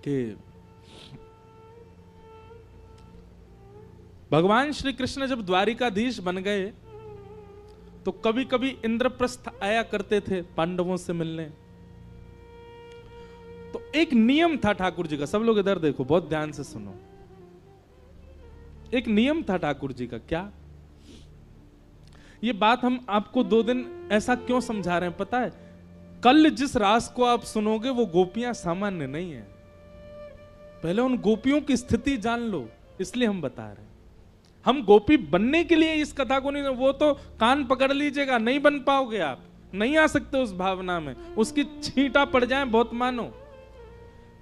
कि भगवान श्री कृष्ण जब द्वारिकाधीश बन गए तो कभी कभी इंद्रप्रस्थ आया करते थे पांडवों से मिलने। तो एक नियम था ठाकुर जी का, सब लोग इधर देखो, बहुत ध्यान से सुनो। एक नियम था ठाकुर जी का। क्या? ये बात हम आपको 2 दिन ऐसा क्यों समझा रहे हैं पता है? कल जिस रास को आप सुनोगे वो गोपियां सामान्य नहीं है। पहले उन गोपियों की स्थिति जान लो, इसलिए हम बता रहे हैं। हम गोपी बनने के लिए इस कथा को नहीं, वो तो कान पकड़ लीजिएगा, नहीं बन पाओगे आप, नहीं आ सकते उस भावना में, उसकी छींटा पड़ जाए बहुत मानो।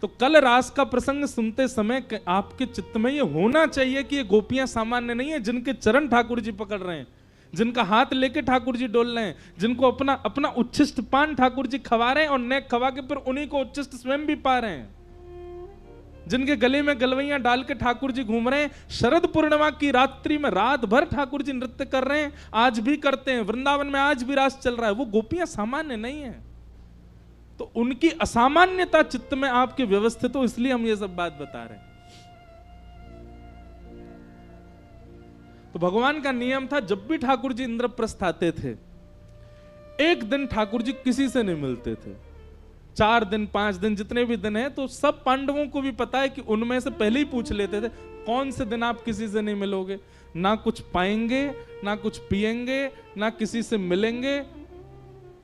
तो कल रास का प्रसंग सुनते समय आपके चित्त में ये होना चाहिए कि ये गोपियां सामान्य नहीं है, जिनके चरण ठाकुर जी पकड़ रहे हैं, जिनका हाथ लेके ठाकुर जी डोल रहे हैं, जिनको अपना अपना उच्छिष्ट पान ठाकुर जी खवा रहे हैं और नेक खवा के फिर उन्हीं को उच्छिष्ट स्वयं भी पा रहे हैं, जिनके गले में गलवैयां डाल के ठाकुर जी घूम रहे हैं। शरद पूर्णिमा की रात्रि में रात भर ठाकुर जी नृत्य कर रहे हैं, आज भी करते हैं, वृंदावन में आज भी रास चल रहा है। वो गोपियां सामान्य नहीं है, तो उनकी असामान्यता चित्त में आपके व्यवस्थित हो, इसलिए हम ये सब बात बता रहे हैं। तो भगवान का नियम था, जब भी ठाकुर जी इंद्रप्रस्थ आते थे, एक दिन ठाकुर जी किसी से नहीं मिलते थे। 4 दिन 5 दिन जितने भी दिन है, तो सब पांडवों को भी पता है कि उनमें से पहले ही पूछ लेते थे कौन से दिन आप किसी से नहीं मिलोगे, ना कुछ पाएंगे, ना कुछ पिएंगे, ना किसी से मिलेंगे।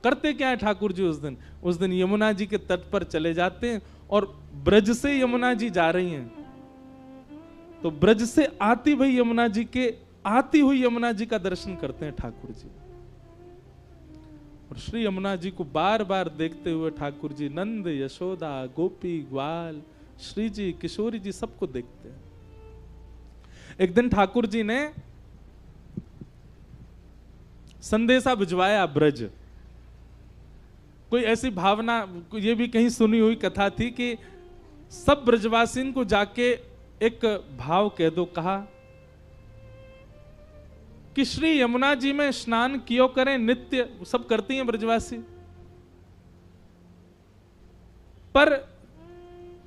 करते क्या है ठाकुर जी उस दिन यमुना जी के तट पर चले जाते हैं, और ब्रज से यमुना जी जा रही हैं, तो ब्रज से आती हुई यमुना जी का दर्शन करते हैं ठाकुर जी। और श्री यमुना जी को बार बार देखते हुए ठाकुर जी नंद, यशोदा, गोपी, ग्वाल, श्री जी, किशोरी जी सबको देखते हैं। एक दिन ठाकुर जी ने संदेशा भिजवाया ब्रज। कोई ऐसी भावना, ये भी कहीं सुनी हुई कथा थी कि सब ब्रजवासियों को जाके एक भाव कह दो, कहा कि श्री यमुना जी में स्नान कियो करें, नित्य सब करती हैं ब्रजवासी। पर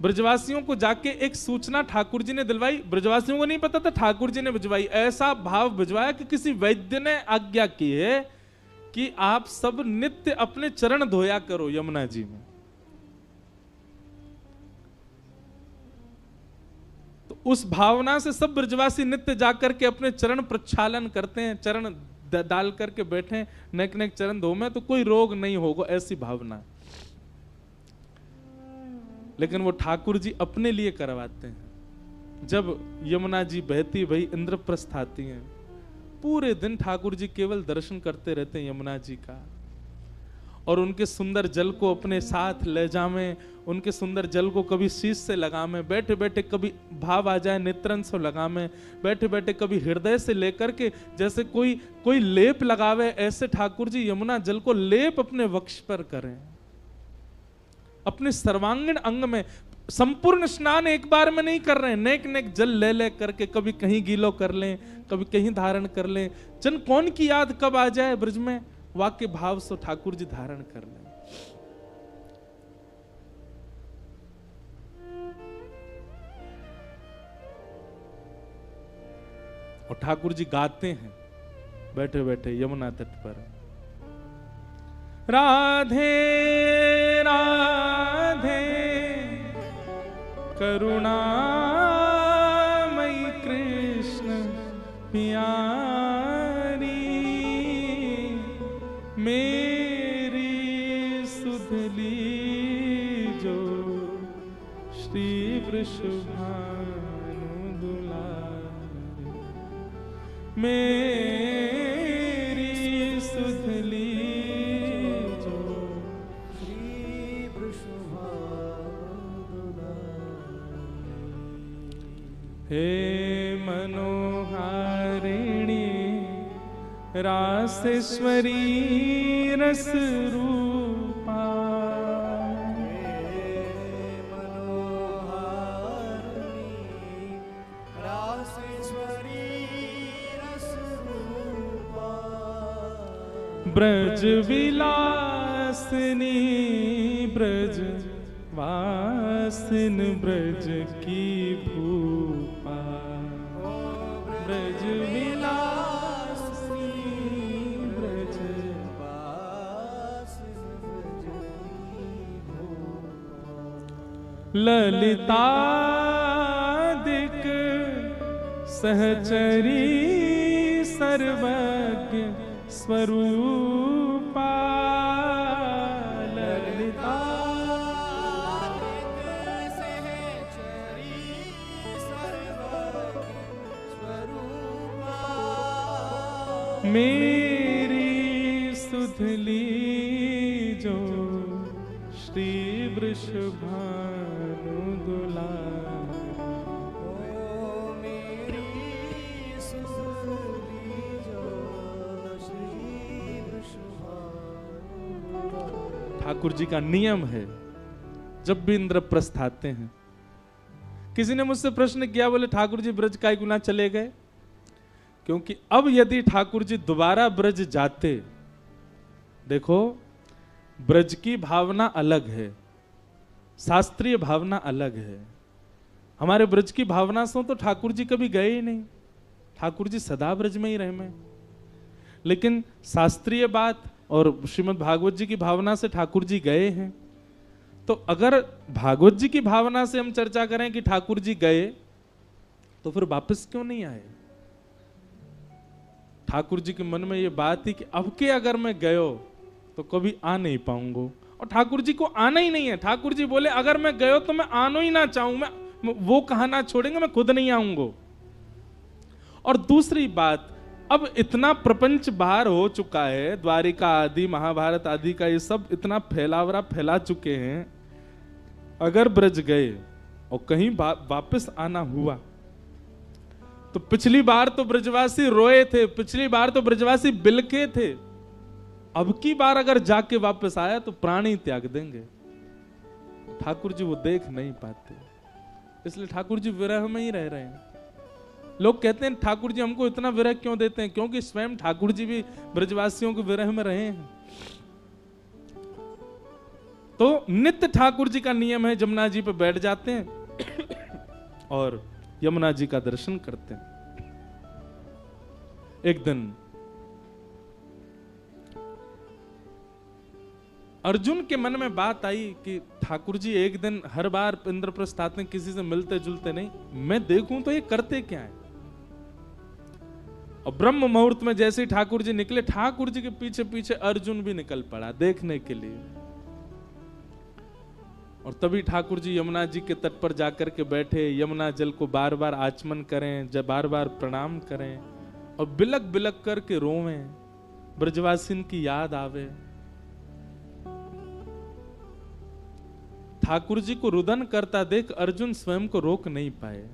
ब्रजवासियों को जाके एक सूचना ठाकुर जी ने दिलवाई, ब्रजवासियों को नहीं पता था, ठाकुर जी ने भिजवाई। ऐसा भाव भिजवाया कि किसी वैद्य ने आज्ञा की है कि आप सब नित्य अपने चरण धोया करो यमुना जी में। तो उस भावना से सब ब्रजवासी नित्य जाकर के अपने चरण प्रक्षालन करते हैं, चरण डाल करके बैठे, नेक नेक चरण धो में, तो कोई रोग नहीं होगा, ऐसी भावना। लेकिन वो ठाकुर जी अपने लिए करवाते हैं। जब यमुना जी बहती भई इंद्रप्रस्थ आती हैं, पूरे दिन ठाकुर जी केवल दर्शन करते रहते हैं यमुना जी का, और उनके सुंदर जल को अपने साथ ले जावें, उनके सुंदर जल को कभी शीश से लगावें, बैठे बैठे कभी भाव आ जाए नेत्रन से लगावें, बैठे बैठे कभी हृदय से लेकर के जैसे कोई लेप लगावे, ऐसे ठाकुर जी यमुना जल को लेप अपने वक्ष पर करें, अपने सर्वांगीण अंग में। संपूर्ण स्नान एक बार में नहीं कर रहे हैं, नेक नेक जल ले ले करके कभी कहीं गीलो कर लें, कभी कहीं धारण कर लें। जन कौन की याद कब आ जाए ब्रज में, वाक्य भाव से ठाकुर जी धारण कर लें। और ठाकुर जी गाते हैं बैठे बैठे यमुना तट पर, राधे राधे करुणामयी कृष्ण प्यारी, मेरी सुधली जो श्री वृषभानु दुलारी, मेरी सुधली जो श्री वृषभानु दुलारी। हे मनोहारिणी रासेश्वरी रस रूपा, ब्रज विलासिनी ब्रज वासिन ब्रज की भूपा, ब्रज विलासी ब्रज ललितादिक सहचरी सर्वज्ञ स्वरूपा, ललितादिक सहचरी सर्वज्ञ स्वरूपा, मेरी सुधली जो श्री वृषभानु दुलारी, ओ मेरी सुधली जो श्री वृषभानु। ठाकुर जी का नियम है, जब भी इंद्रप्रस्थ आते हैं। किसी ने मुझसे प्रश्न किया, बोले ठाकुर जी ब्रज काय गुना चले गए? क्योंकि अब यदि ठाकुर जी दोबारा ब्रज जाते, देखो ब्रज की भावना अलग है, शास्त्रीय भावना अलग है। हमारे ब्रज की भावना से तो ठाकुर जी कभी गए ही नहीं, ठाकुर जी सदा ब्रज में ही रहे में। लेकिन शास्त्रीय बात और श्रीमद् भागवत जी की भावना से ठाकुर जी गए हैं। तो अगर भागवत जी की भावना से हम चर्चा करें कि ठाकुर जी गए, तो फिर वापस क्यों नहीं आए? ठाकुर जी के मन में ये बात थी कि अब के अगर मैं गयो तो कभी आ नहीं पाऊंगा, और ठाकुर जी को आना ही नहीं है। ठाकुर जी बोले अगर मैं गयो तो मैं आना ही ना चाहूं, मैं वो कहा ना छोड़ेंगे, मैं खुद नहीं आऊंगा। और दूसरी बात, अब इतना प्रपंच बाहर हो चुका है, द्वारिका आदि महाभारत आदि का ये सब इतना फैलावरा फैला चुके हैं। अगर ब्रज गए और कहीं वापस आना हुआ, तो पिछली बार तो ब्रजवासी रोए थे, पिछली बार तो ब्रजवासी बिलके थे, अब की बार अगर जाके वापस आया तो प्राण ही त्याग देंगे। ठाकुर जी वो देख नहीं पाते, इसलिए ठाकुर जी विरह में ही रह रहे हैं। लोग कहते हैं ठाकुर जी हमको इतना विरह क्यों देते हैं? क्योंकि स्वयं ठाकुर जी भी ब्रजवासियों के विरह में रहे हैं। तो नित्य ठाकुर जी का नियम है, जमुना जी पे बैठ जाते हैं और यमुना जी का दर्शन करते हैं। एक दिन अर्जुन के मन में बात आई कि ठाकुर जी एक दिन हर बार इंद्रप्रस्थ आते हैं, किसी से मिलते जुलते नहीं, मैं देखूं तो ये करते क्या है। और ब्रह्म मुहूर्त में जैसे ही ठाकुर जी निकले, ठाकुर जी के पीछे पीछे अर्जुन भी निकल पड़ा देखने के लिए। और तभी ठाकुर जी यमुना जी के तट पर जाकर के बैठे, यमुना जल को बार बार आचमन करें, जब बार बार प्रणाम करें और बिलक बिलक करके रोवें, ब्रजवासिन की याद आवे। ठाकुर जी को रुदन करता देख अर्जुन स्वयं को रोक नहीं पाए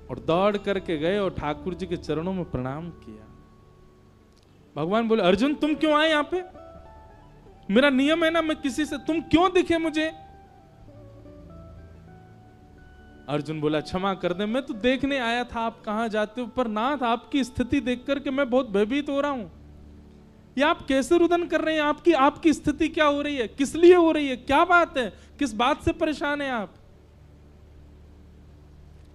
और दौड़ करके गए और ठाकुर जी के चरणों में प्रणाम किया। भगवान बोले अर्जुन तुम क्यों आए यहाँ पे? मेरा नियम है ना, मैं किसी से, तुम क्यों दिखे मुझे? अर्जुन बोला क्षमा कर दे, मैं तो देखने आया था आप कहां जाते हो, पर नाथ आपकी स्थिति देख करके मैं बहुत भयभीत हो रहा हूं। ये आप कैसे रुदन कर रहे हैं? आपकी स्थिति क्या हो रही है? किस लिए हो रही है? क्या बात है? किस बात से परेशान है आप?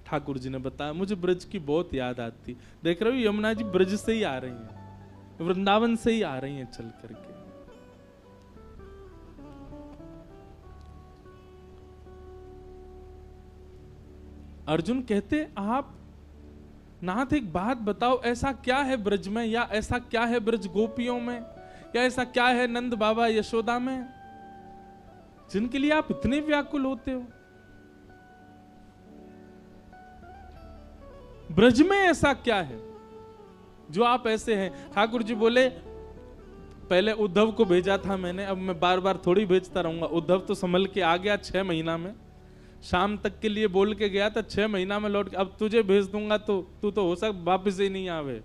ठाकुर जी ने बताया मुझे ब्रज की बहुत याद आती। देख रहे हो यमुना जी ब्रज से ही आ रही हैं, वृंदावन से ही आ रही हैं चल करके। अर्जुन कहते आप नाथ एक बात बताओ, ऐसा क्या है ब्रज में, या ऐसा क्या है ब्रज गोपियों में, या ऐसा क्या है नंद बाबा यशोदा में, जिनके लिए आप इतने व्याकुल होते हो? ब्रज में ऐसा क्या है जो आप ऐसे हैं? ठाकुर जी बोले पहले उद्धव को भेजा था मैंने, अब मैं बार बार थोड़ी भेजता रहूंगा। उद्धव तो संभल के आ गया 6 महीना में, शाम तक के लिए बोल के गया था, 6 महीना में लौट के, अब तुझे भेज दूंगा तो तू तो हो सकता वापिस ही नहीं आवे।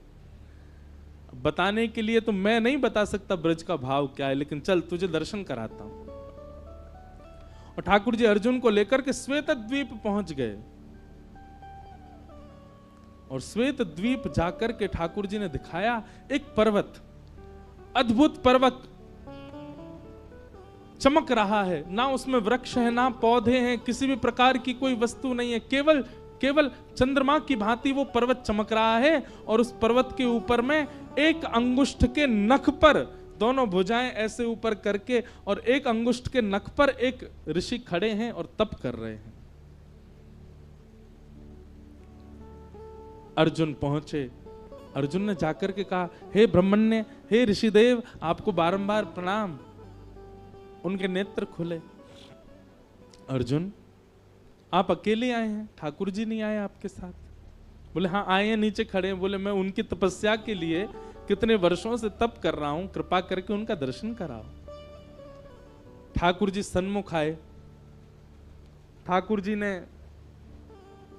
बताने के लिए तो मैं नहीं बता सकता ब्रज का भाव क्या है, लेकिन चल तुझे दर्शन कराता हूं। और ठाकुर जी अर्जुन को लेकर के श्वेत द्वीप पहुंच गए और श्वेत द्वीप जाकर के ठाकुर जी ने दिखाया एक पर्वत, अद्भुत पर्वत, चमक रहा है, ना उसमें वृक्ष है, ना पौधे हैं, किसी भी प्रकार की कोई वस्तु नहीं है, केवल केवल चंद्रमा की भांति वो पर्वत चमक रहा है। और उस पर्वत के ऊपर में एक अंगुष्ठ के नख पर, दोनों भुजाएं ऐसे ऊपर करके, और एक अंगुष्ठ के नख पर एक ऋषि खड़े हैं और तप कर रहे हैं। अर्जुन पहुंचे, अर्जुन ने जाकर के कहा, हे ब्रह्मण्य, हे ऋषिदेव, आपको बारंबार प्रणाम। उनके नेत्र खुले। अर्जुन, आप अकेले आए हैं, ठाकुर जी नहीं आए आपके साथ? बोले हाँ आए हैं, नीचे खड़े हैं। बोले मैं उनकी तपस्या के लिए कितने वर्षों से तप कर रहा हूं, कृपा करके उनका दर्शन कराओ। ठाकुर जी सन्मुख आए। ठाकुर जी ने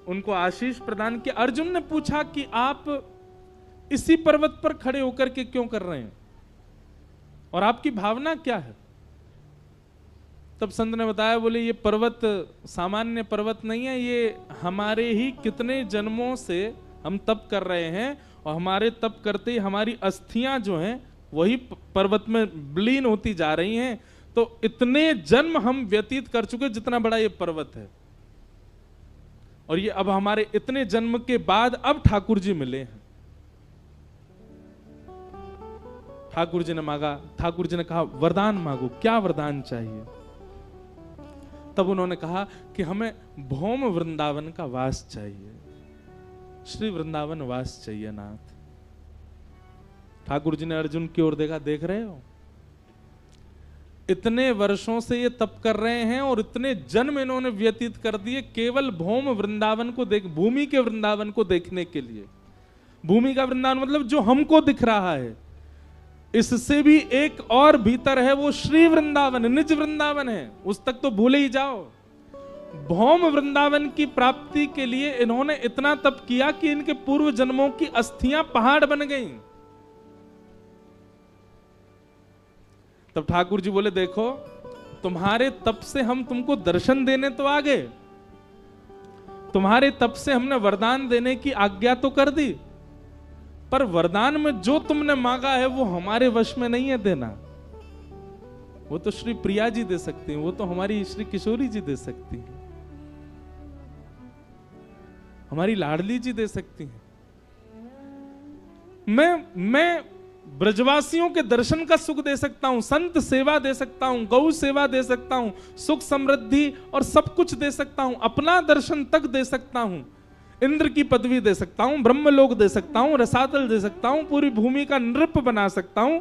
उनको आशीष प्रदान किया। अर्जुन ने पूछा कि आप इसी पर्वत पर खड़े होकर के क्यों कर रहे हैं और आपकी भावना क्या है? तब संत ने बताया, बोले ये पर्वत सामान्य पर्वत नहीं है, ये हमारे ही कितने जन्मों से हम तप कर रहे हैं, और हमारे तप करते ही हमारी अस्थियां जो हैं वही पर्वत में विलीन होती जा रही हैं। तो इतने जन्म हम व्यतीत कर चुके जितना बड़ा ये पर्वत है, और ये अब हमारे इतने जन्म के बाद अब ठाकुर जी मिले हैं। ठाकुर जी ने मांगा, ठाकुर जी ने कहा वरदान मांगो, क्या वरदान चाहिए? तब उन्होंने कहा कि हमें भौम वृंदावन का वास चाहिए, श्री वृंदावन वास चाहिए नाथ। ठाकुर जी ने अर्जुन की ओर देखा, देख रहे हो इतने वर्षों से ये तप कर रहे हैं और इतने जन्म इन्होंने व्यतीत कर दिए केवल भौम वृंदावन को देख, भूमि के वृंदावन को देखने के लिए। भूमि का वृंदावन मतलब जो हमको दिख रहा है, इससे भी एक और भीतर है, वो श्री वृंदावन, निज वृंदावन है, उस तक तो भूले ही जाओ। भौम वृंदावन की प्राप्ति के लिए इन्होंने इतना तप किया कि इनके पूर्व जन्मों की अस्थियां पहाड़ बन गईं। तब ठाकुर जी बोले, देखो तुम्हारे तप से हम तुमको दर्शन देने तो आ गए, तुम्हारे तप से हमने वरदान देने की आज्ञा तो कर दी, पर वरदान में जो तुमने मांगा है वो हमारे वश में नहीं है देना। वो तो श्री प्रिया जी दे सकती हैं, वो तो हमारी श्री किशोरी जी दे सकती हैं, हमारी लाडली जी दे सकती हैं। मैं ब्रजवासियों के दर्शन का सुख दे सकता हूं, संत सेवा दे सकता हूं, गौ सेवा दे सकता हूं, सुख समृद्धि और सब कुछ दे सकता हूं, अपना दर्शन तक दे सकता हूं, इंद्र की पदवी दे सकता हूं, ब्रह्मलोक दे सकता हूं, रसातल दे सकता हूं, पूरी भूमि का नृप बना सकता हूं।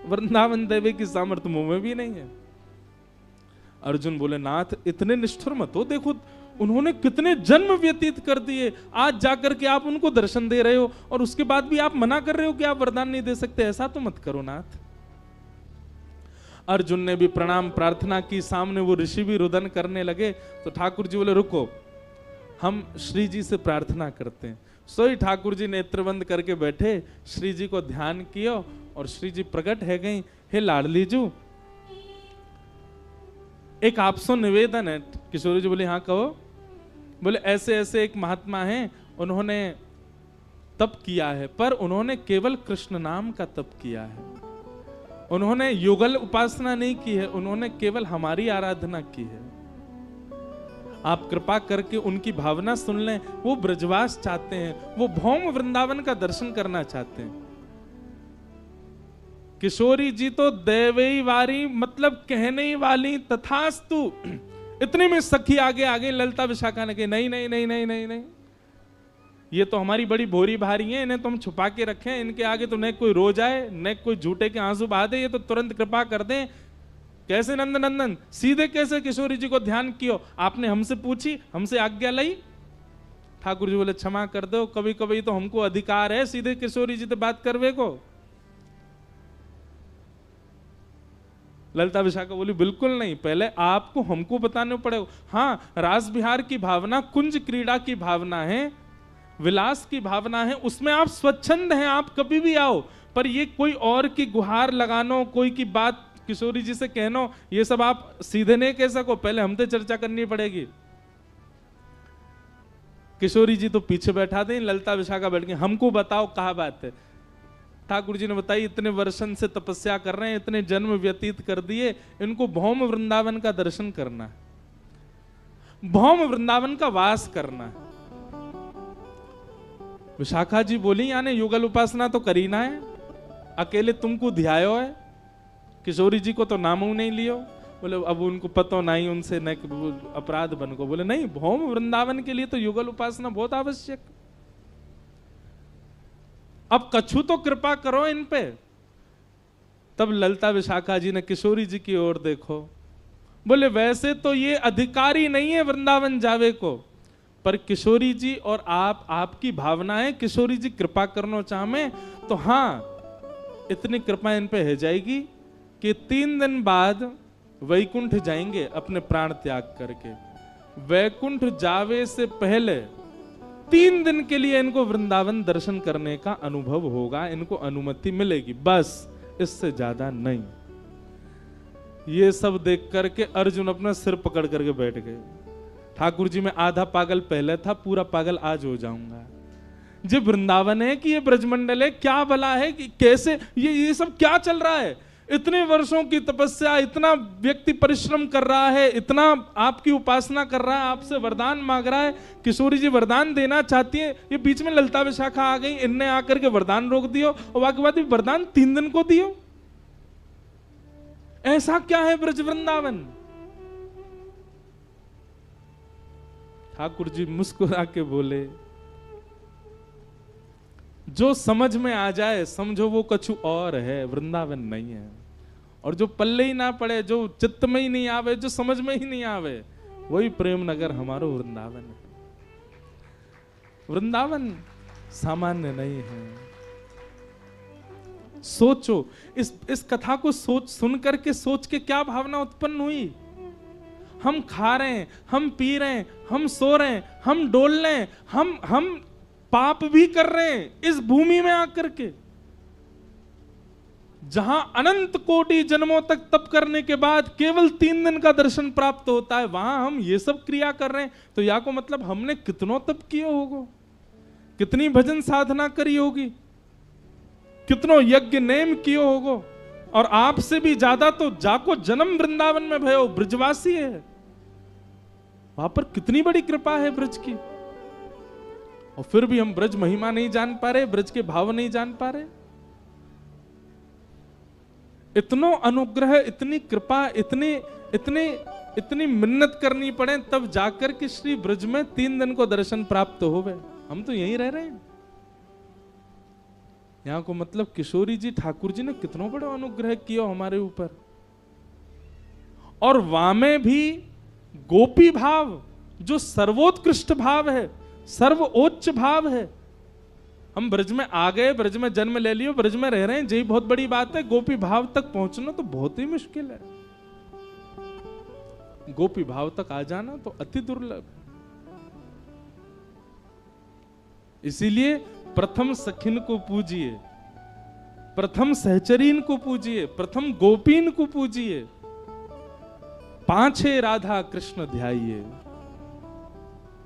वृंदावन देवी की सामर्थ्य मुंह में भी नहीं है। अर्जुन बोले, नाथ इतने निष्ठुर मत हो, देखो उन्होंने कितने जन्म व्यतीत कर दिए, आज जाकर के आप उनको दर्शन दे रहे हो और उसके बाद भी आप मना कर रहे हो कि आप वरदान नहीं दे सकते। ऐसा तो मत करो नाथ। अर्जुन ने भी प्रणाम प्रार्थना की, सामने वो ऋषि भी रुदन करने लगे। तो ठाकुर जी बोले, रुको, हम श्री जी से प्रार्थना करते हैं। सोई ठाकुर जी नेत्र बंद करके बैठे, श्री जी को ध्यान किया और श्री जी प्रकट है गई। हे लाडली जू, एक आपसे निवेदन है। किशोरी जी बोले, हाँ कहो। बोले, ऐसे ऐसे एक महात्मा हैं, उन्होंने तप किया है, पर उन्होंने केवल कृष्ण नाम का तप किया है, उन्होंने युगल उपासना नहीं की है, उन्होंने केवल हमारी आराधना की है। आप कृपा करके उनकी भावना सुन लें। वो ब्रजवास चाहते हैं, वो भौम वृंदावन का दर्शन करना चाहते हैं। किशोरी जी तो देवई वारी, मतलब कहने ही वाली, तथास्तु। इतने में सखी आगे आगे ललता विशाखा ने कही, नहीं नहीं नहीं नहीं नहीं नहीं, ये तो हमारी बड़ी भोरी भारी है, इन्हें तो हम छुपा के रखें, इनके आगे तो न कोई रो जाए न कोई झूठे के आंसू बहा दे, ये तो तुरंत कृपा कर दें। कैसे नंद नंदन, सीधे कैसे किशोरी जी को ध्यान कियो? आपने हमसे पूछी, हमसे आज्ञा ली? ठाकुर जी बोले, क्षमा कर दो, कभी कभी तो हमको अधिकार है सीधे किशोरी जी से बात करवे को। ललिता विशाखा बोली, बिल्कुल नहीं, पहले आपको हमको बताने पड़ेगा। हाँ, रास बिहार की भावना, कुंज क्रीड़ा की भावना है, विलास की भावना है, उसमें आप स्वच्छंद हैं, आप कभी भी आओ, पर ये कोई और की गुहार लगानो, कोई की बात किशोरी जी से कहनो, ये सब आप सीधे नहीं कह सको, पहले हमसे चर्चा करनी पड़ेगी। किशोरी जी तो पीछे बैठा दें, ललिता विशाखा बैठ गई, हमको बताओ कहा बात है। ठाकुर जी ने बताई इतने वर्षन से तपस्या कर रहे हैं, इतने जन्म व्यतीत कर दिए, इनको भौम वृंदावन का दर्शन करना है, भौम वृंदावन का वास करना है। विशाखा जी बोली यानी युगल उपासना तो करी ना है, अकेले तुमको ध्यायो है, किशोरी जी को तो नामू नहीं लियो। बोले अब उनको पता नहीं, उनसे न अपराध बन को। बोले नहीं, भौम वृंदावन के लिए तो युगल उपासना बहुत आवश्यक। अब कछु तो कृपा करो इन पे। तब ललिता विशाखा जी ने किशोरी जी की ओर देखो, बोले वैसे तो ये अधिकारी नहीं है वृंदावन जावे को, पर किशोरी जी और आपकी भावना है, किशोरी जी कृपा करना चाहे तो हाँ, इतनी कृपा इन पे हो जाएगी कि 3 दिन बाद वैकुंठ जाएंगे अपने प्राण त्याग करके। वैकुंठ जावे से पहले 3 दिन के लिए इनको वृंदावन दर्शन करने का अनुभव होगा, इनको अनुमति मिलेगी, बस इससे ज्यादा नहीं। ये सब देख करके अर्जुन अपना सिर पकड़ करके बैठ गए। ठाकुर जी मैं आधा पागल पहले था, पूरा पागल आज हो जाऊंगा। ये वृंदावन है कि ये ब्रजमंडल है, क्या भला है कि कैसे ये सब क्या चल रहा है? इतने वर्षों की तपस्या, इतना व्यक्ति परिश्रम कर रहा है, इतना आपकी उपासना कर रहा है, आपसे वरदान मांग रहा है। किशोरी जी वरदान देना चाहती है, ये बीच में ललिता विशाखा आ गई, इनने आकर के वरदान रोक दियो और बाकी बात वरदान 3 दिन को दियो। ऐसा क्या है ब्रज वृंदावन? ठाकुर जी मुस्कुरा के बोले, जो समझ में आ जाए समझो वो कछु और है, वृंदावन नहीं है। और जो पल्ले ही ना पड़े, जो चित्त में ही नहीं आवे, जो समझ में ही नहीं आवे, वही प्रेम नगर हमारो वृंदावन है। वृंदावन सामान्य नहीं है। सोचो, इस कथा को सुन करके सोच के क्या भावना उत्पन्न हुई? हम खा रहे हैं, हम पी रहे हैं, हम सो रहे हैं, हम डोल रहे हैं, हम पाप भी कर रहे हैं इस भूमि में आकर के, जहां अनंत कोटि जन्मों तक तप करने के बाद केवल 3 दिन का दर्शन प्राप्त होता है, वहां हम ये सब क्रिया कर रहे हैं। तो या को मतलब हमने कितनो तप किया होगा, कितनी भजन साधना करी होगी, कितनो यज्ञ नेम कियो होगो। और आपसे भी ज्यादा तो जाको जन्म वृंदावन में भयो, ब्रजवासी है, वहां पर कितनी बड़ी कृपा है ब्रज की। और फिर भी हम ब्रज महिमा नहीं जान पा रहे, ब्रज के भाव नहीं जान पा रहे। इतनो अनुग्रह, इतनी कृपा, इतनी मिन्नत करनी पड़े तब जाकर के श्री ब्रज में 3 दिन को दर्शन प्राप्त होवे। हम तो यहीं रह रहे हैं। यहां को मतलब किशोरी जी, ठाकुर जी ने कितनो बड़ा अनुग्रह किया हमारे ऊपर। और वामे भी गोपी भाव, जो सर्वोत्कृष्ट भाव है, सर्वोच्च भाव है। हम ब्रज में आ गए, ब्रज में जन्म ले लियो, ब्रज में रह रहे हैं, यही बहुत बड़ी बात है। गोपी भाव तक पहुंचना तो बहुत ही मुश्किल है। गोपी भाव तक आ जाना तो अति दुर्लभ। इसीलिए प्रथम सखिन को पूजिए, प्रथम सहचरीन को पूजिए, प्रथम गोपीन को पूजिए, पांचे राधा कृष्ण ध्याइए।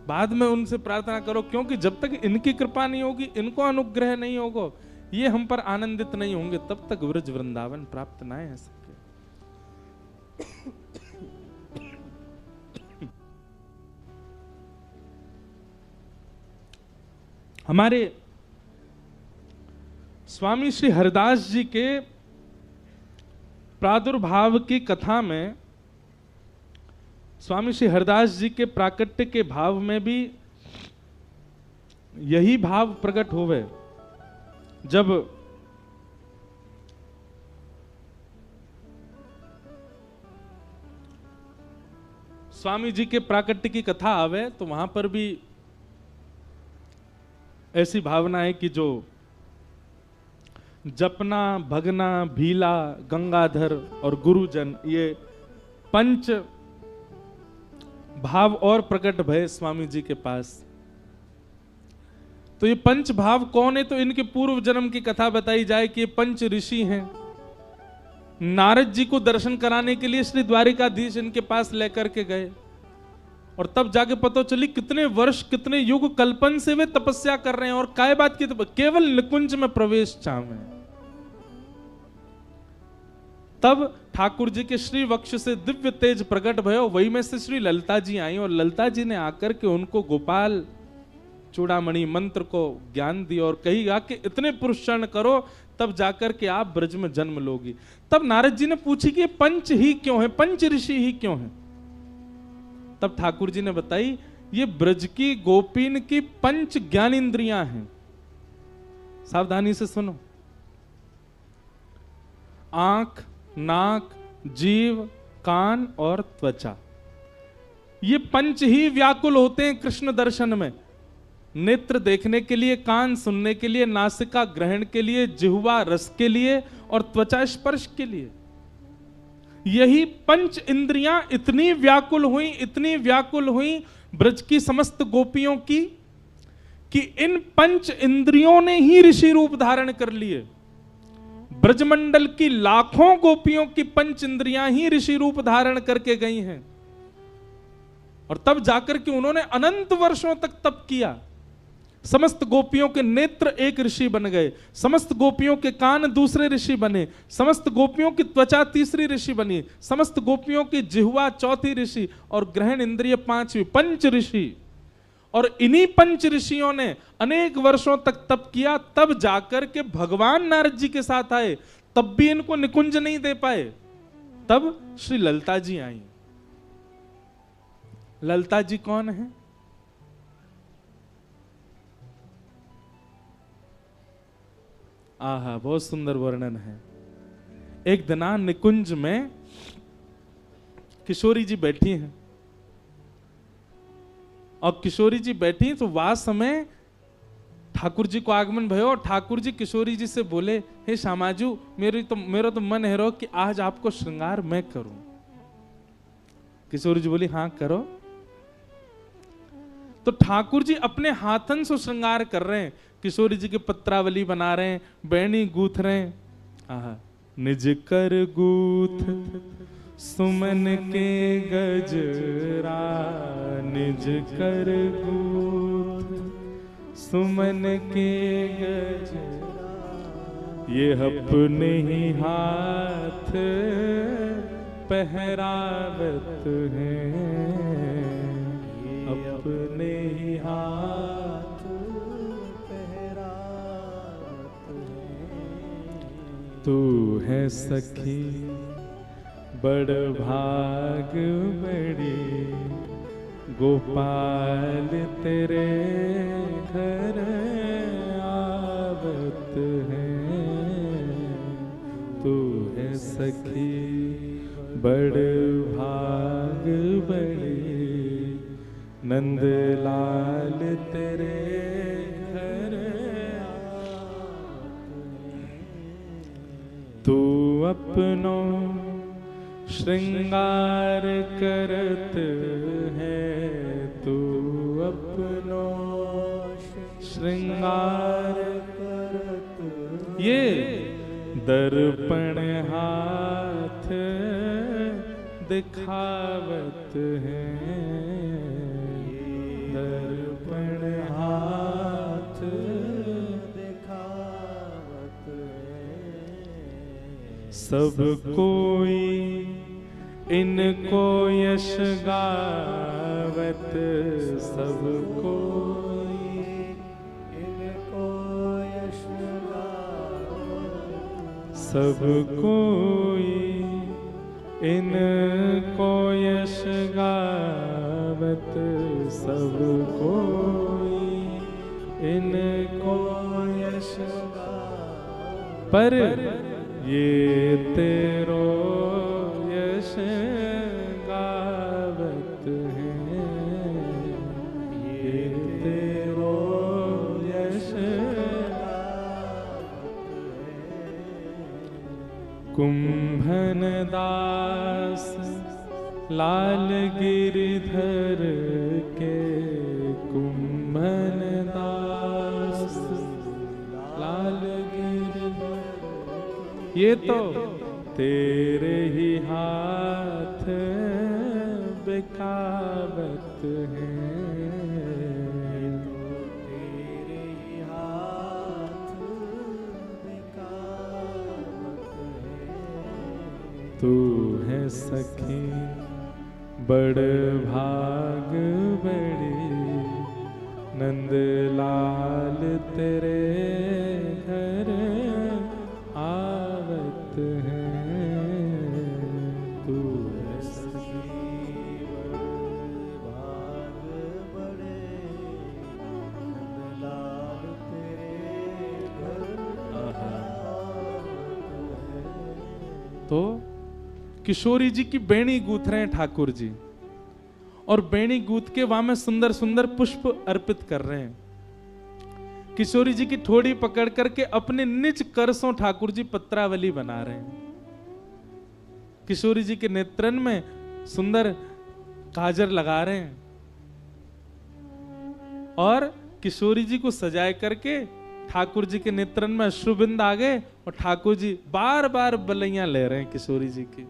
बाद में उनसे प्रार्थना करो, क्योंकि जब तक इनकी कृपा नहीं होगी, इनको अनुग्रह नहीं होगा, ये हम पर आनंदित नहीं होंगे, तब तक ब्रज वृंदावन प्राप्त ना है सके। हमारे स्वामी श्री हरिदास जी के प्रादुर्भाव की कथा में, स्वामी श्री हरिदास जी के प्राकट्य के भाव में भी यही भाव प्रकट होवे। जब स्वामी जी के प्राकट्य की कथा आवे तो वहां पर भी ऐसी भावना है कि जो जपना, भगना, भीला, गंगाधर और गुरुजन, ये 5 भाव और प्रकट भय स्वामी जी के पास। तो ये 5 भाव कौन है? तो इनके पूर्व जन्म की कथा बताई जाए कि ये 5 ऋषि हैं। नारद जी को दर्शन कराने के लिए श्री द्वारिकाधीश इनके पास लेकर के गए, और तब जाके पता चली कितने वर्ष, कितने युग कल्पन से वे तपस्या कर रहे हैं। और काय बात की? केवल निकुंज में प्रवेश चाहे। तब ठाकुर जी के श्री वक्ष से दिव्य तेज प्रकट भयो, वही में से श्री ललिता जी आई और ललिता जी ने आकर के उनको गोपाल चूड़ामणि मंत्र को ज्ञान दिया और कही कि इतने पुरुषार्थ करो तब जाकर के आप ब्रज में जन्म लोगी। तब नारद जी ने पूछी कि पंच ही क्यों है, पंच ऋषि ही क्यों है? तब ठाकुर जी ने बताई ये ब्रज की गोपीन की पंच ज्ञान इंद्रियां हैं। सावधानी से सुनो। आंख, नाक, जीव, कान और त्वचा, ये पंच ही व्याकुल होते हैं कृष्ण दर्शन में। नेत्र देखने के लिए, कान सुनने के लिए, नासिका ग्रहण के लिए, जिह्वा रस के लिए और त्वचा स्पर्श के लिए। यही पंच इंद्रियां इतनी व्याकुल हुई, इतनी व्याकुल हुई ब्रज की समस्त गोपियों की कि इन पंच इंद्रियों ने ही ऋषि रूप धारण कर लिए। ब्रजमंडल की लाखों गोपियों की पंच इंद्रियां ही ऋषि रूप धारण करके गई हैं और तब जाकर के उन्होंने अनंत वर्षों तक तप किया। समस्त गोपियों के नेत्र एक ऋषि बन गए, समस्त गोपियों के कान दूसरे ऋषि बने, समस्त गोपियों की त्वचा तीसरी ऋषि बनी, समस्त गोपियों की जिह्वा चौथी ऋषि और ग्रहण इंद्रिय पांचवी, पंच ऋषि। और इन्हीं पंच ऋषियों ने अनेक वर्षों तक तप किया, तब जाकर के भगवान नारद जी के साथ आए। तब भी इनको निकुंज नहीं दे पाए। तब श्री ललिता जी आई। ललिता जी कौन है? आहा, बहुत सुंदर वर्णन है। एक दिना निकुंज में किशोरी जी बैठी हैं और किशोरी जी बैठी तो वह समय ठाकुर जी को आगमन भयो और ठाकुर जी किशोरी जी से बोले, हे श्यामाजू, मेरा तो मन है रो कि आज आपको श्रृंगार मैं करूं। किशोरी जी बोली, हाँ करो। तो ठाकुर जी अपने हाथन से श्रृंगार कर रहे हैं, किशोरी जी की पत्रावली बना रहे हैं, बैणी गूथ रहे हैं। आहा, निज कर गूथ सुमन के गजरा, निज कर गूथ सुमन के गजरा, ये अपने ही हाथ पहरावत हैं, अपने ही हाथ पहरावत हैं। तू है सखी बड़ भाग बड़ी, गोपाल तेरे घर आवत हैं। तू है सखी बड़ भाग बड़ी, नंदलाल तेरे घर आवत हैं। तू अपनो श्रृंगार करत है, तू अपनो श्रृंगार करत, ये दर्पण हाथ दिखावत है, दर्पण हाथ दिखावत है। सब कोई इनको यश गावत, सब कोई इनको यश गावत, सब कोई इनको यश गावत, सब कोई इनको यश गावत, पर ये तेरो यश गावत हैं, ये तेरो यश गावत हैं। कुंभन दास लाल गिरधर के, कुंभन दास लाल गिरधर, ये तो तेरे ही हाथ बिकावत हैं, तेरे ही हाथ बिकावत हैं। तू है सखी बड़ भाग बड़ी, नंदलाल तेरे घर आवत है। तू है सखी बड़ भाग बड़े, नंदलाल तेरे घर आवत है। तो किशोरी जी की बेणी गूंथ रहे हैं ठाकुर जी, और बेणी गूंथ के वहां में सुंदर सुंदर पुष्प अर्पित कर रहे हैं। किशोरी जी की ठोड़ी पकड़ करके अपने निज करसों ठाकुर जी पत्रावली बना रहे हैं। किशोरी जी के नेत्रन में सुंदर काजर लगा रहे हैं और किशोरी जी को सजाए करके ठाकुर जी के नेत्रन में अश्रुबिंद आ गए और ठाकुर जी बार बार बलैया ले रहे हैं किशोरी जी की।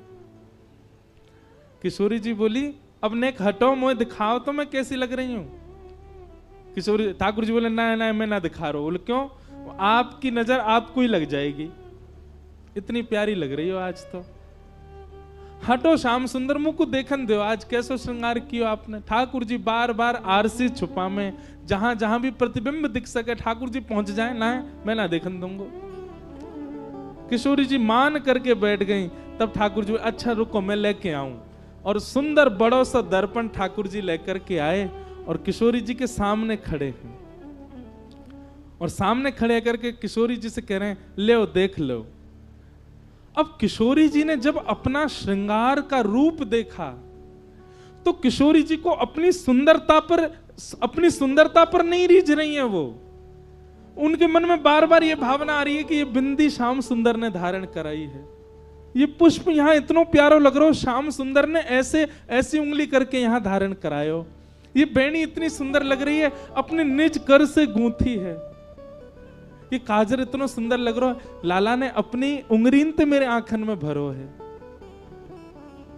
किशोरी जी बोली, अब नेक हटो, मुझे दिखाओ तो मैं कैसी लग रही हूं। किशोरी ठाकुर जी बोले, ना ना मैं ना दिखा रहा हूं। बोले क्यों? आपकी नजर आपको ही लग जाएगी, इतनी प्यारी लग रही हो आज तो। हटो श्याम सुंदर, मुंह को देखन दो, आज कैसो श्रृंगार किया आपने। ठाकुर जी बार बार आरसी छुपा में, जहां जहां भी प्रतिबिंब दिख सके ठाकुर जी पहुंच जाए, ना मैं ना देखन दूंगा। किशोरी जी मान करके बैठ गई। तब ठाकुर जी, अच्छा रुको मैं लेके आऊं। और सुंदर बड़ो सा दर्पण ठाकुर जी लेकर के आए और किशोरी जी के सामने खड़े हैं। और सामने खड़े करके किशोरी जी से कह रहे हैं, ले देख लो। अब किशोरी जी ने जब अपना श्रृंगार का रूप देखा तो किशोरी जी को अपनी सुंदरता पर नहीं रीझ रही है वो। उनके मन में बार बार ये भावना आ रही है कि ये बिंदी श्याम सुंदर ने धारण कराई है, ये पुष्प यहां इतना प्यारो लग रहा हो, श्याम सुंदर ने ऐसे ऐसी उंगली करके यहां धारण करायो, ये बेणी इतनी सुंदर लग रही है, अपने निज कर से गूंथी है, ये काजर इतना सुंदर लग रहा है, लाला ने अपनी उंगरीन ते मेरे आंखन में भरो है।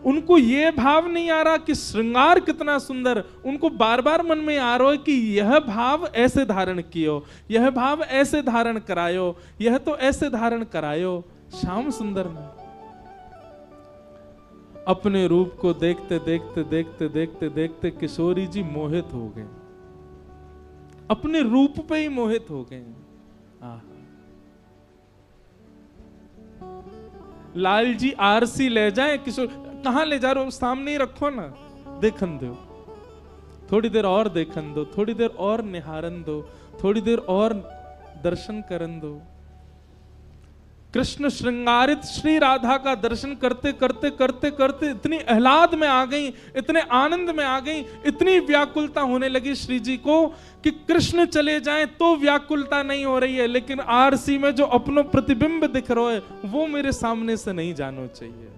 उनको ये भाव नहीं आ रहा कि श्रृंगार कितना सुंदर, उनको बार बार मन में आ रहा है कि यह भाव ऐसे धारण कियो, यह भाव ऐसे धारण करायो, यह तो ऐसे धारण करायो। श्याम सुंदर ने अपने रूप को देखते देखते देखते देखते देखते किशोरी जी मोहित हो गए, अपने रूप पे ही मोहित हो गए। लाल जी आरसी ले जाए, किशोर कहां ले जा रहे हो, सामने ही रखो ना, देखन दो, थोड़ी देर और देखन दो, थोड़ी देर और निहारन दो, थोड़ी देर और दर्शन करन दो। कृष्ण श्रृंगारित श्री राधा का दर्शन करते करते करते करते इतनी आह्लाद में आ गई, इतने आनंद में आ गई, इतनी व्याकुलता होने लगी श्री जी को कि कृष्ण चले जाएं तो व्याकुलता नहीं हो रही है, लेकिन आरसी में जो अपनो प्रतिबिंब दिख रहा है वो मेरे सामने से नहीं जाना चाहिए।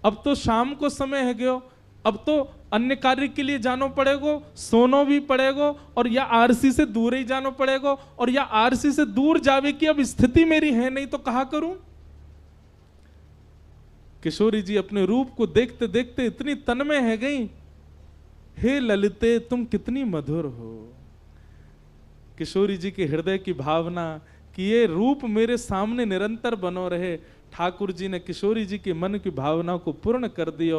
अब तो शाम को समय है गयो, अब तो अन्य कार्य के लिए जानो पड़ेगा, सोनो भी पड़ेगा, और या आरसी से दूर ही जानो पड़ेगा, और या आरसी से दूर जावे की अब स्थिति मेरी है नहीं तो कहा करूं। किशोरी जी अपने रूप को देखते देखते इतनी तन्मय है गई, हे ललिते तुम कितनी मधुर हो। किशोरी जी के हृदय की भावना कि ये रूप मेरे सामने निरंतर बनो रहे, ठाकुर जी ने किशोरी जी के मन की भावना को पूर्ण कर दिया,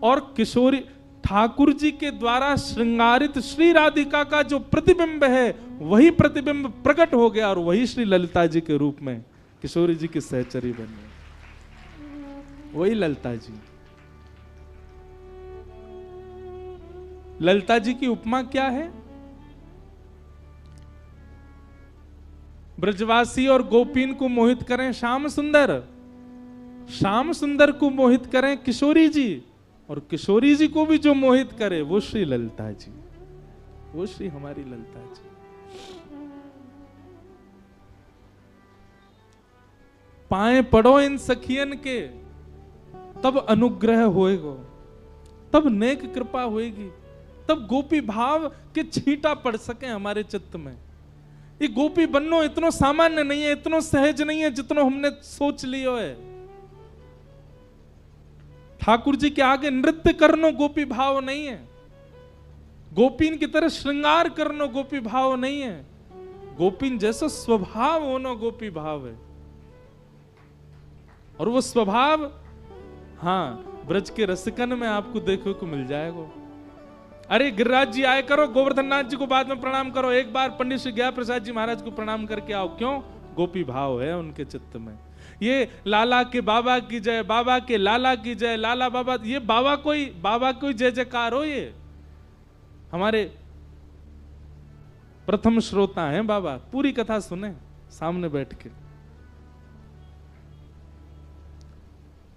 और किशोरी ठाकुर जी के द्वारा श्रृंगारित श्री राधिका का जो प्रतिबिंब है वही प्रतिबिंब प्रकट हो गया, और वही श्री ललिता जी के रूप में किशोरी जी की सहचरी बनी, वही ललिता जी। ललिता जी की उपमा क्या है? ब्रजवासी और गोपीन को मोहित करें श्याम सुंदर, श्याम सुंदर को मोहित करें किशोरी जी, और किशोरी जी को भी जो मोहित करे वो श्री ललिता जी, वो श्री हमारी ललिता जी। पाए पड़ो इन सखियन के, तब अनुग्रह होएगा, तब नेक कृपा होएगी, तब गोपी भाव के छींटा पड़ सके हमारे चित्त में। ये गोपी बननो इतना सामान्य नहीं है, इतना सहज नहीं है जितना हमने सोच लियो है। ठाकुर जी के आगे नृत्य करनो गोपी भाव नहीं है, गोपीन की तरह श्रृंगार करनो गोपी भाव नहीं है, गोपीन जैसा स्वभाव होना गोपी भाव है। और वो स्वभाव हाँ ब्रज के रसिकन में आपको देखने को मिल जाएगा। अरे गिरिराज जी आए करो, गोवर्धन नाथ जी को बाद में प्रणाम करो, एक बार पंडित श्री गया प्रसाद जी महाराज को प्रणाम करके आओ। क्यों? गोपी भाव है उनके चित्त में। ये लाला के बाबा की जय, बाबा के लाला की जय, लाला बाबा, ये बाबा कोई जय जयकार हो। ये हमारे प्रथम श्रोता हैं बाबा, पूरी कथा सुने सामने बैठ के।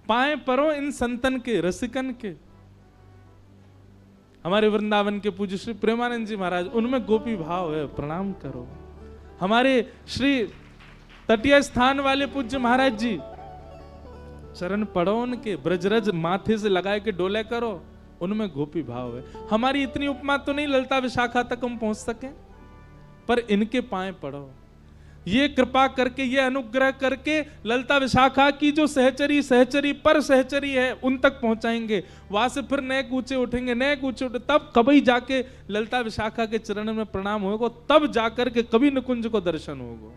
पाए परो इन संतन के, रसिकन के। हमारे वृंदावन के पूज्य श्री प्रेमानंद जी महाराज, उनमें गोपी भाव है, प्रणाम करो। हमारे श्री तटीय स्थान वाले पूज्य महाराज जी, चरण पड़ो उनके, ब्रजरज माथे से लगाए के डोले करो, उनमें गोपी भाव है। हमारी इतनी उपमा तो नहीं ललता विशाखा तक हम पहुंच सके, पर इनके पाए पड़ो। ये कृपा करके, ये अनुग्रह करके ललता विशाखा की जो सहचरी पर सहचरी है उन तक पहुंचाएंगे। वहां से फिर नए कूचे उठेंगे, तब कभी जाके ललता विशाखा के चरण में प्रणाम होगा, तब जाकर के कभी निकुंज को दर्शन होगा।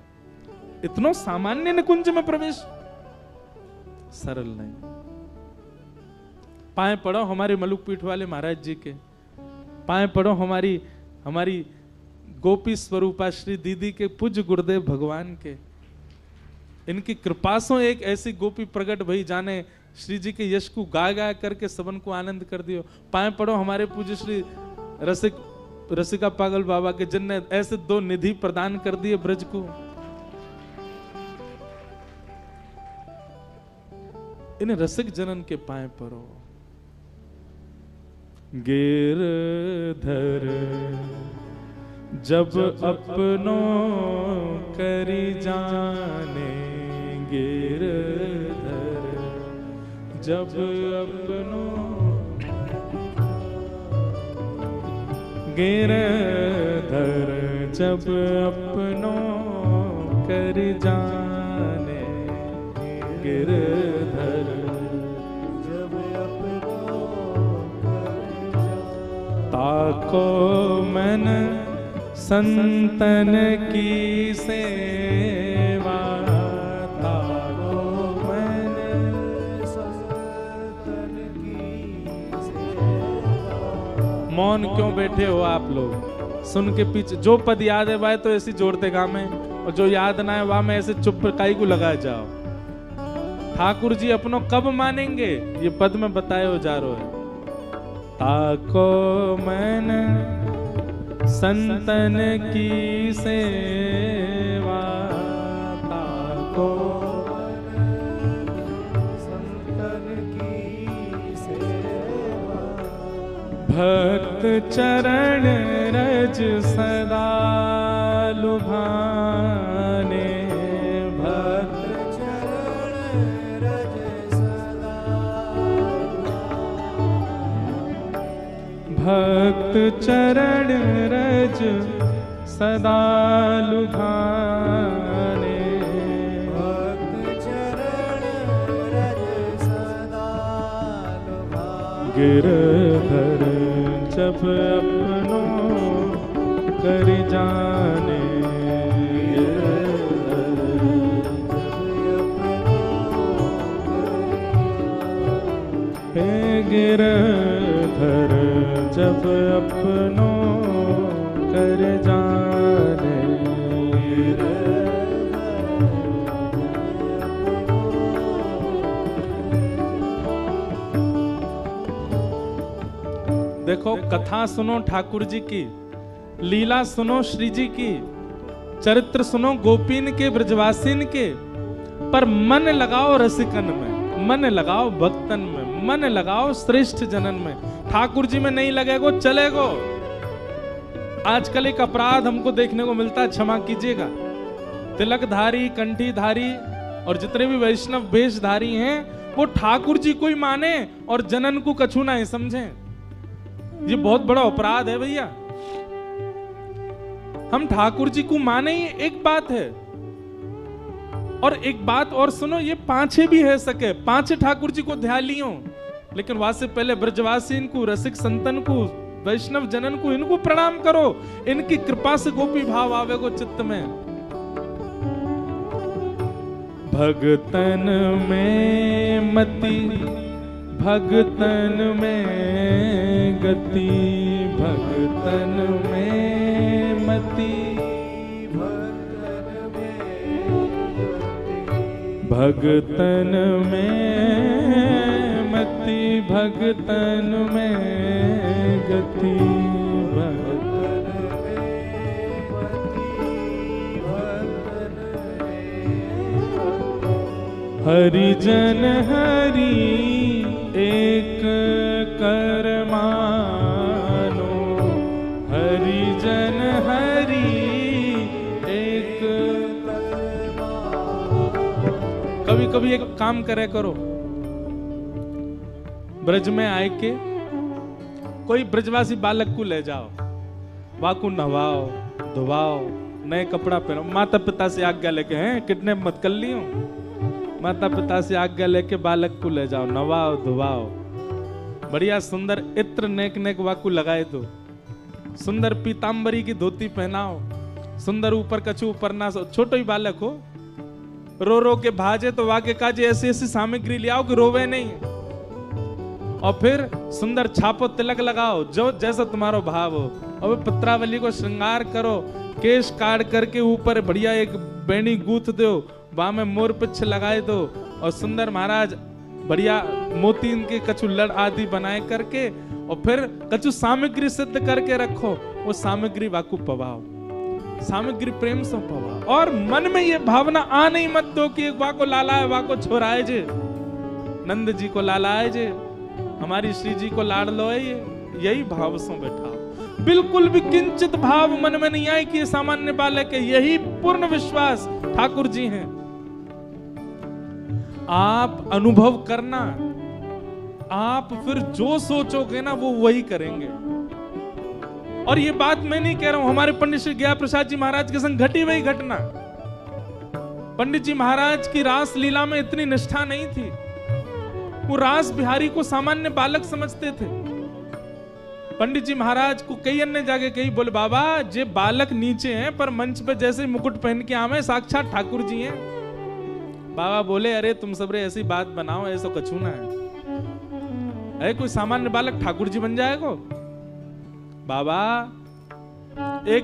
इतना सामान्य निकुंज में प्रवेश सरल नहीं। पाए पड़ो हमारे मलुक पीठ वाले महाराज जी के, पाए पड़ो हमारी गोपी स्वरूपा श्री दीदी के पूज्य गुरुदेव भगवान के। इनकी कृपा से एक ऐसी गोपी प्रकट भई जाने श्री जी के यश को गा करके सबन को आनंद कर दियो। पाए पड़ो हमारे पूज्य श्री रसिका पागल बाबा के, जिनने ऐसे दो निधि प्रदान कर दिए ब्रज को। इन रसिक जनन के पाए पड़ो। गिरधर जब अपनों करी जाने, गिरधर जब अपनों, गिरधर जब अपनों करी जाने, गिरधर जब अपनों ताको मन संतन की सेवा, ताको मन संतन की सेवा। मौन क्यों बैठे हो आप लोग? सुन के पीछे जो पद याद है वह तो ऐसी जोड़ते गामे, और जो याद ना है वह में ऐसे चुप काई को लगा जाओ। ठाकुर जी अपनों कब मानेंगे ये पद में बताए हो जा रहे है। ताको मन संतन की सेवा, ताको संतन की सेवा। भक्त चरण रज सदा लुभाने, भक्त चरण रज सदा, भक्त चरण रज सदा लुभाने, भक्त चरण रज सदा लुभाने। गिरधर जब अपनों कर जाने, गिरधर जब अपनों कर जाने। देखो कथा सुनो ठाकुर जी की, लीला सुनो श्री जी की, चरित्र सुनो गोपीन के, ब्रजवासीन के, पर मन लगाओ रसिकन में, मन लगाओ भक्तन में, मन लगाओ श्रेष्ठ जनन में। ठाकुर जी में नहीं लगेगो चलेगो। आजकल एक अपराध हमको देखने को मिलता है, क्षमा कीजिएगा, तिलकधारी, कंठीधारी और जितने भी वैष्णव वेशधारी हैं वो ठाकुर जी को ही माने और जनन को कछु नहीं समझे। ये बहुत बड़ा अपराध है भैया। हम ठाकुर जी को माने ही एक बात है, और एक बात और सुनो, ये पांचे भी है सके, पांचे ठाकुर जी को ध्यान लियो, लेकिन वहां से पहले ब्रजवासी इनको, रसिक संतन को, वैष्णव जनन को, इनको प्रणाम करो। इनकी कृपा से गोपी भाव आवेगो चित्त में। भगतन में मति, भगतन में गति, भगतन में मति, भगतन में मति, भगतन में गति, हरिजन हरि एक कर मानो, हरिजन हरि एक। कभी कभी एक काम करे करो, ब्रज में आए के कोई ब्रजवासी बालक को ले जाओ, वाकू नहवाओ धुवाओ, नए कपड़ा पहनो, माता पिता से आज्ञा लेके, हैं किडनैप मत कर लियो, माता पिता से आज्ञा लेके बालक को ले जाओ, नवाओ धुवाओ, बढ़िया सुंदर इत्र नेक नेक वाकू लगाए दो, सुंदर पीतांबरी की धोती पहनाओ, सुंदर ऊपर कछु ऊपर ना, छोटो ही बालक हो, रो रो के भाजे तो वाके काजे ऐसी ऐसी सामग्री ले आओ कि रोवे नहीं, और फिर सुंदर छापो तिलक लगाओ जो जैसा तुम्हारा भाव हो, और पत्रावली को श्रृंगार करो, केश काट करके ऊपर बढ़िया एक बेणी गूंथ दो, वहां में मोर पिछ लगाए दो, और सुंदर महाराज बढ़िया मोती के कछु लड़ आदि बनाए करके, और फिर कछु सामग्री सिद्ध करके रखो, वो सामग्री वाकू पवाओ, सामग्री प्रेम से पवाओ, और मन में ये भावना आ नहीं मत दो कि एक वाको लाला है वाको छोराए जे, नंद जी को लालाए जे, हमारी श्री जी को लाड़ लो है, यही भाव से बैठाओ, बिल्कुल भी किंचित भाव मन में नहीं आए कि ये सामान्य बालक है, यही पूर्ण विश्वास ठाकुर जी हैं। आप अनुभव करना, आप फिर जो सोचोगे ना वो वही करेंगे। और ये बात मैं नहीं कह रहा हूं, हमारे पंडित श्री गया प्रसाद जी महाराज के संग घटी वही घटना। पंडित जी महाराज की रास लीला में इतनी निष्ठा नहीं थी, वो रास बिहारी को सामान्य बालक समझते थे। पंडित जी महाराज को कई अन्य जगह कही, बोले बाबा जे बालक नीचे हैं पर मंच पे जैसे मुकुट पहन के आवे साक्षात ठाकुर जी हैं। बाबा बोले अरे तुम सब रे ऐसी बात बनाओ, ऐसा कछू ना है, अरे कोई सामान्य बालक ठाकुर जी बन जाएगा। बाबा एक